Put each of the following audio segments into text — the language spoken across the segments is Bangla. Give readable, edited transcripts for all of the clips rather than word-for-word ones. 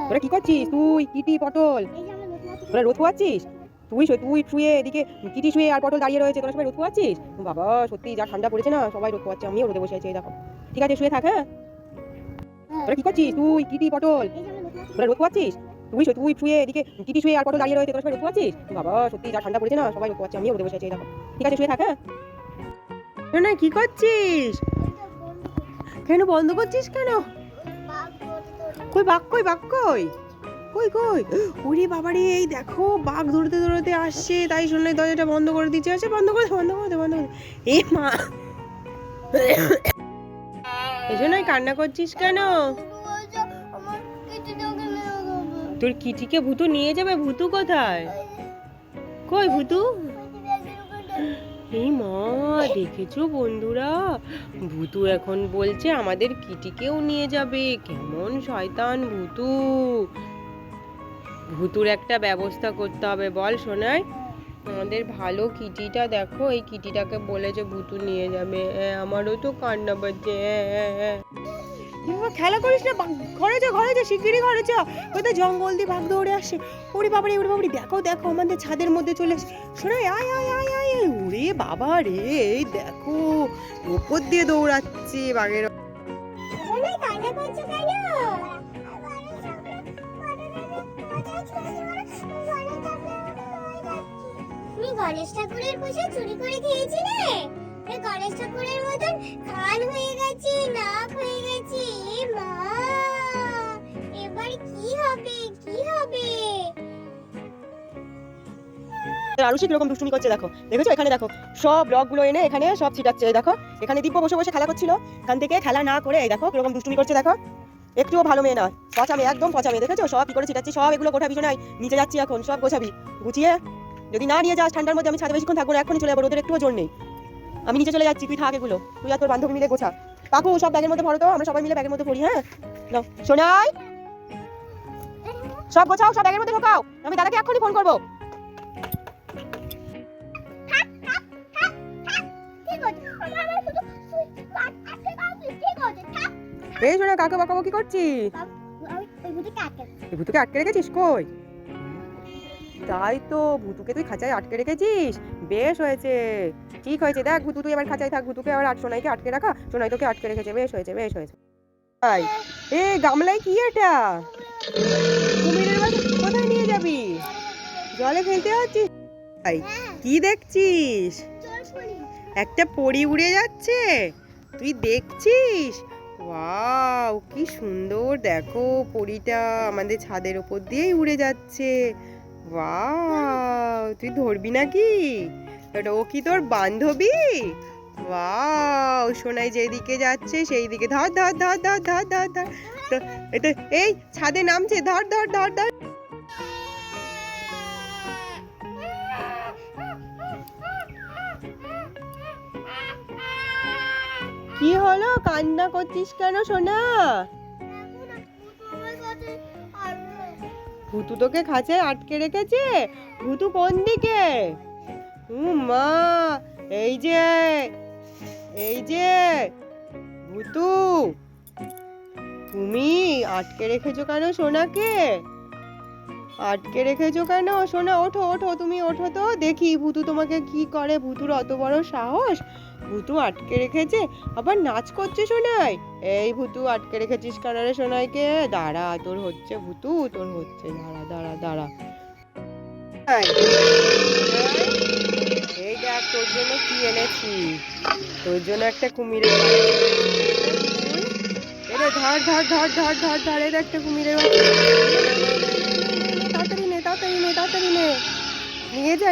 তোরা কি করছিস? তুই কিটি পটল তোরা রোদ পোয়াচ্ছিস? তুই শুয়ে এদিকে কিটি শুয়ে আর পটল দাঁড়িয়ে রয়েছে, তোরা সবাই রোদ পোয়াচ্ছিস? বাবা সত্যি যা ঠান্ডা পড়েছে না, সবাই রোদ পোয়াচ্ছে, আমিও রোদে বসে আছি। এই দেখো, ঠিক আছে শুয়ে থাক। হ্যাঁ, তোরা কি করছিস? তুই কিটি পটল তোরা রোদ পোয়াচ্ছিস? তুই শুয়ে এদিকে কিটি শুয়ে আর পটল দাঁড়িয়ে রয়েছে, তোরা সবাই রোদ পোয়াচ্ছিস? বাবা সত্যি যা ঠান্ডা পড়েছে না, সবাই রোদ পোয়াচ্ছে, আমিও রোদে বসে আছি। এই দেখো, ঠিক আছে শুয়ে থাক। হ্যাঁ না, কি করছিস? কেন বন্ধ করছিস কেন? কই বাঘ, কই বাঘ, কই কই কই? ওরে বাবারে, এই দেখো বাঘ দৌড়তে দৌড়তে আসছে, তাই শুনলে দরজাটা বন্ধ করে দিচ্ছে। আছে বন্ধ করে দে। এ মা, এই জন্যই কান্না করছিস কেন? তোর কিটিকে ভূতু নিয়ে যাবে। ভূতু কোথায়? কই ভূতু? এই মা, দেখেছো বন্ধুরা, ভূতু এখন বলছে আমাদের কিটিকেও নিয়ে যাবে। কেমন শয়তান ভূতু! ভূতুর একটা ব্যবস্থা করতে হবে, বল সোনাই। আমাদের ভালো কিটিটা দেখো, এই কিটিটাকে বলেছে ভূতু নিয়ে যাবে। আমারও তো কান্না পাচ্ছে। খেলা করিস না, ঘরে যা শিগগিরই ঘরে যা। ওই তো জঙ্গল দিয়ে বাঘ দৌড়ে আসে। ওরে বাবারে, দেখো আমাদের ছাদের মধ্যে চলে আসে। শোনাই, আয় আয় আয় আয় আয়। ওরে বাবা রে, এই দেখো উপর দিয়ে দৌড়াচ্ছে বাঘের। গণেশ ঠাকুরের পোশাক চুরি করে খেয়েছিলে? গণেশ ঠাকুরের মতন কান হয়ে গেছে, নাক হয়ে গেছে। মা, এবার কি হবে? আরুষি কিরকম দুষ্টুমি করছে দেখো, দেখেছো? এখানে দেখো সব ব্লকগুলো এনে এখানে সব ছিটাচ্ছে। দেখো এখানে দিব্য বসে বসে খেলা করছিল, এখান থেকে খেলা না করে এই দেখো কিরকম দুষ্টুমি করছে। দেখো একটুও ভালো মেয়ে না, পচা মেয়ে, একদম পচা মেয়ে। দেখেছো সব কি করে ছিটাচ্ছি, সব এগুলো গোটা বিছানায় নিচে যাচ্ছি এখন, সব গোছাবি গুছিয়ে। যদি না নিয়ে যাস ঠান্ডার মধ্যে আমি ছাদে বেশিক্ষণ থাকবো না, এখনই চলে যাবো, রোদের একটুও জোর নেই। আমি নিচে চলে যাচ্ছি, তুই থাক এগুলো, তুই আর তোর বান্ধবী মিলে গোছা। কাকু সব ব্যাগের মধ্যে ভরো তো, আমরা সবাই মিলে ব্যাগের মধ্যে ভরি। হ্যাঁ নাও সোনাই, সব গোছাও, সব ব্যাগের মধ্যে ঢোকাও, আমি দাদাকে এখনই ফোন করবো। এই শোনা, কাকে বকাবকি করছিস? ভূতুকে আটকে রেখেছিস? কই? তাই তো, ভূতুকে তুই খাঁচায় আটকে রেখেছিস। বেশ হয়েছে, ঠিক হয়েছে। দেখ ভূতু, তুই এবার খাঁচায় থাক, ভূতুকে আবার সোনাইকে আটকে রাখা, সোনাই তোকে আটকে রেখেছে। বেশ হয়েছে। তাই এ গামলায় কি এটা? কুমিরের বাচ্চা কোথায় নিয়ে যাবি? জলে ফেলতে হচ্ছিস? তাই কি দেখছিস? একটা পরী উড়ে যাচ্ছে, তুই দেখছিস? ওয়াও কি সুন্দর, দেখো পরীটা আমাদের ছাদের উপর দিয়েই উড়ে যাচ্ছে। ওয়াও, তুই ধরবি নাকি? ও কি তোর বান্ধবী? ওয়াও, সোনাই যেদিকে যাচ্ছে সেই দিকে ধর ধর ধর ধর ধর ধর ধর। এই ছাদে নামছে, ধর ধর ধর ধর। কি হলো, কান্না করছিস কেন সোনা? ভূতু তোকে খাঁচায় আটকে রেখেছে? ভূতু কোন দিকে? মা, এই যে ভূতু, তুমি আটকে রেখেছো কেন সোনাকে? আটকে রেখেছো কেন? সোনা ওঠো, তুমি ওঠো তো দেখি ভূতু তোমাকে কি করে। ভূতুর অত বড় সাহস, ভূতু আটকে রেখেছে, আবার নাচ করছে সোনাই। এই ভূতু আটকে রেখেছিস কেন রে সোনাইকে? দাঁড়া, তোর হচ্ছে ভূতু, তোর হচ্ছে। দাঁড়া। এই দেখ তোর জন্য কি এনেছি, তোর জন্য একটা কুমিরের ধর একটা কুমিরের তাড়াতাড়ি নে, নিয়ে যা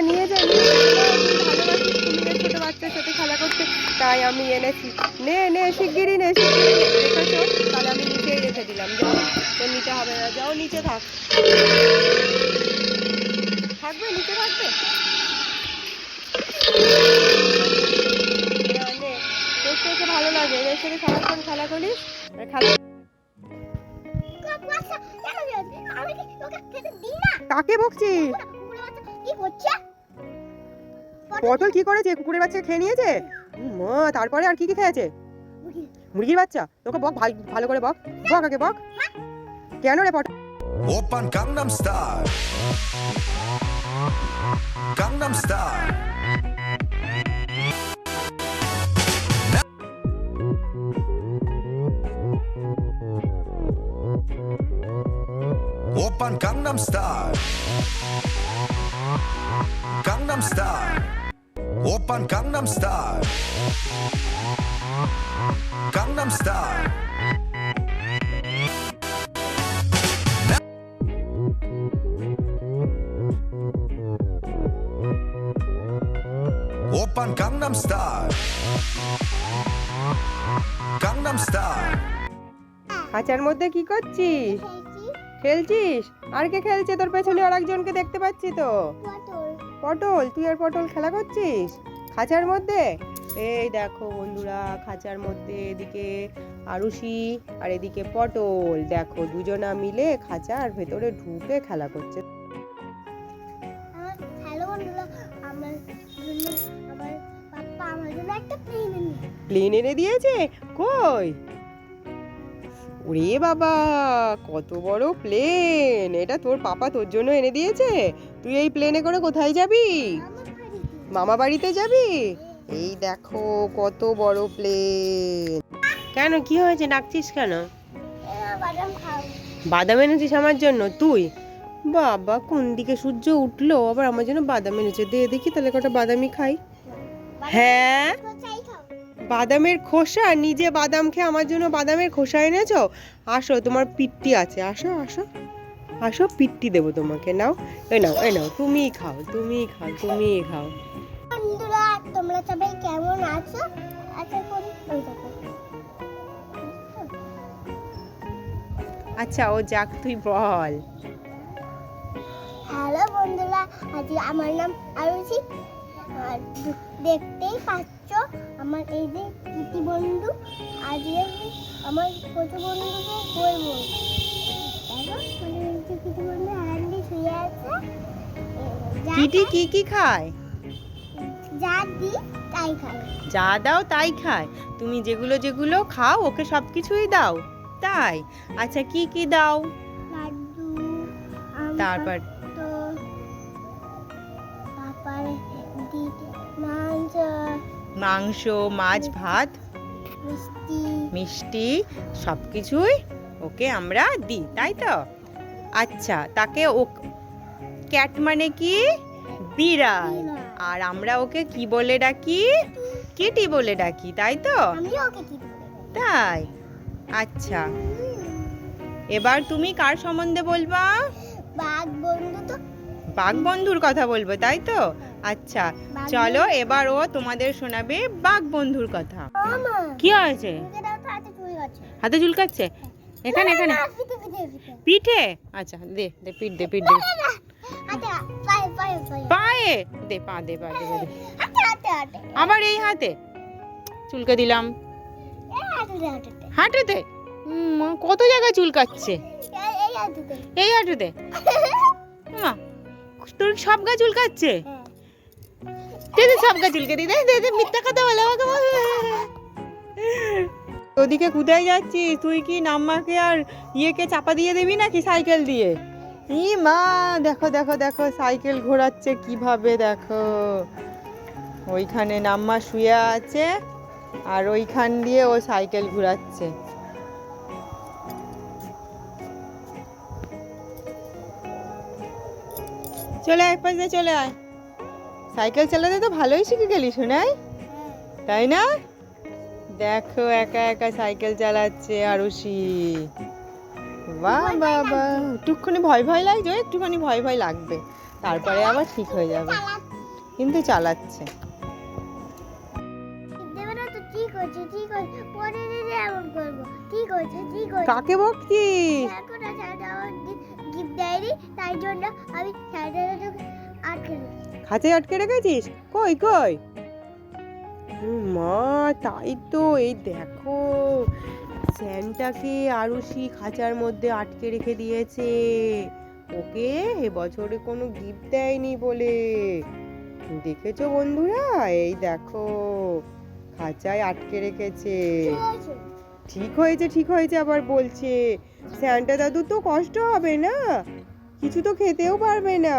কুমিরের ছোট বাচ্চার সাথে খেলা করতে, তাই আমি এনেছি। নে শিগগিরই নে। দেখেছো, তাহলে আমি নিচেই রেখে দিলাম। যাও, তোর নিতে হবে না, যাও নিচে থাকবে নিচে থাকবে। তোকে ভালো লাগে এর সাথে সারাক্ষণ খেলা করিস। কাকে বকছিস? পটল কি করেছে? কুকুরের বাচ্চা খেয়ে নিয়েছে? মা, তারপরে আর কি খেয়েছে? মুরগির বাচ্চা। তোকে বক, ভালো করে বক আগে বক। কেন রে পটল? Oppan Gangnam Style. Gangnam Style. Oppan Gangnam Style. Gangnam Style. Oppan Gangnam Style. Gangnam Style. Oppan Gangnam Style. Gangnam Style. খাঁচার মধ্যে কি করছিস? খেলছিস? আর কে খেলছে তোর পেছনে? আর একজনকে দেখতে পাচ্ছি তো। পটল, তুই আর পটল খেলা করছিস খাঁচার মধ্যে? এই দেখো বন্ধুরা, খাঁচার মধ্যে এদিকে আরুষি আর এদিকে পটল, দেখো দুজনা মিলে খাঁচার ভেতরে ঢুকে খেলা করছে। হ্যালো বন্ধুরা, আমার পাপ্পা আমার জন্য একটা প্লেন এনে দিয়েছে? কই? ওরে বাবা, কত বড় প্লেন! এটা তোর পাপা তোর জন্য এনে দিয়েছে? তুই এই প্লেনে করে কোথায় যাবি? মামা বাড়িতে যাবি? এই দেখো কত বড় প্লেন। কেন, কি হয়েছে? ডাকছিস কেন? বাদাম খাও। বাদাম এনেছিস আমার জন্য তুই? বাবা, কোন দিকে সূর্য উঠলো, আবার আমার জন্য বাদাম এনেছে। দে দেখি তাহলে কটা বাদামই খাই। হ্যাঁ, বাদামের খোসা? নিজে বাদাম খেয়ে আমার জন্য বাদামের খোসা এনেছো? আসো, তোমার পিট্টি আছে, আসো আসো আসো, পিট্টি দেবো তোমাকে। নাও, এই নাও, এই নাও, তুমিই খাও, তুমিই খাও, তুমিই খাও। বন্ধুরা, তোমরা সবাই কেমন আছো? আশা করি ভালো আছো। আচ্ছা, ও যাক, তুই বল। হ্যালো বন্ধুরা, আজ আমার নাম আরুষি। আর দেখতেই পাচ্ছ আমার এই যে কিটি বন্ধু। আজ আমার ছোট বন্ধুকে বলবো, দেখো মানে এই যে কিটি বন্ধু আরামে শুয়ে আছে। কিটি কি কি খায়? যা দি তাই খায়। যা দাও তাই খায়? তুমি যেগুলো যেগুলো খাও ওকে সব কিছুই দাও? তাই? আচ্ছা, কি কি দাও? লাড্ডু, তারপর তো তারপরে দি মাংস, মাংস, মাছ, ভাত, মিষ্টি। মিষ্টি, সব কিছুই ওকে আমরা দিই, তাই তো? আচ্ছা, তাকে ও ক্যাট মানে কি? বিড়াল। আর আমরা ওকে কি বলে ডাকি? কিটি বলে ডাকি, তাই তো? আমি ওকে কি বলবো? তাই? আচ্ছা, এবার তুমি কার সম্বন্ধে বলবা? বাঘ বন্ধু তো। বাঘ বন্ধুর কথা বলবো, তাই তো? আচ্ছা, বাঘ চলো এবার ও তোমাদের শোনাবে বাঘ বন্ধুর কথা। মামা, কি হয়েছে? মুখে দাও তো, হাতে চুল গেছে। হাতে চুলকাচ্ছে? এখানে এখানে না, পিঠে পিঠে পিঠে। পিঠে? আচ্ছা, দে দে, পিঠ দে, পিঠ দে। হাতে, পায়ে পায়ে পায়ে। পায়ে দে, পা দে, পা দে, পা দে। হাতে হাতে হাতে। আবার এই হাতে চুলকে দিলাম। এই হাতে হাতে। হাঁটুতে? কত জায়গায় চুলকাচ্ছে। এই হাতে। এই হাঁটুতে? মা, তোর সব গা চুলকাচ্ছে? দে দে, সব গা চুলকে দি, দে দে দে, মিথ্যা কথা বলে আমাকে বল। ওদিকে কোথায় যাচ্ছিস তুই? কি নাম্মাকে আর ইয়েকে চাপা দিয়ে দিবি নাকি সাইকেল দিয়ে? ই মা, দেখো দেখো দেখো, সাইকেল ঘোরাচ্ছে কিভাবে, দেখো। ওইখানে নাম্মা শুয়ে আছে আর ওইখান দিয়ে ও সাইকেল ঘোরাচ্ছে। চলে আয়, পাশ দিয়ে চলে আয়। সাইকেল চালাতে তো ভালোই শিখে গেলি শোনাই, তাই না? দেখো একা একা সাইকেল চালাচ্ছে আরুষি। বাহ বাহ বাহ, একটুখানি ভয় ভয় লাগছে, একটুখানি ভয় ভয় লাগবে, তারপরে আবার ঠিক হয়ে যাবে, কিন্তু চালাচ্ছে। দেবে না তো? ঠিক আছে ঠিক আছে, পরে দিলে এমন করবো। ঠিক আছে ঠিক আছে। কাকে বকছিস? এখন আমার গিফট দেয়নি, তাই জন্য আমি সাইডে আটকে রেখেছি। খাঁচায় আটকে রেখেছিস? কই কই? মা, তাই তো, এই দেখো স্যান্টাকে আরুষি খাঁচার মধ্যে আটকে রেখে দিয়েছে। ওকে এবছরে কোনো গিফট দেয়নি বলে। দেখেছো বন্ধুরা? এই দেখো খাঁচায় আটকে রেখেছে। ঠিক আছে। ঠিক হয়েছে আবার বলছে। স্যান্টা দাদু তো কষ্ট হবে না, কিছু তো খেতেও পারবে না।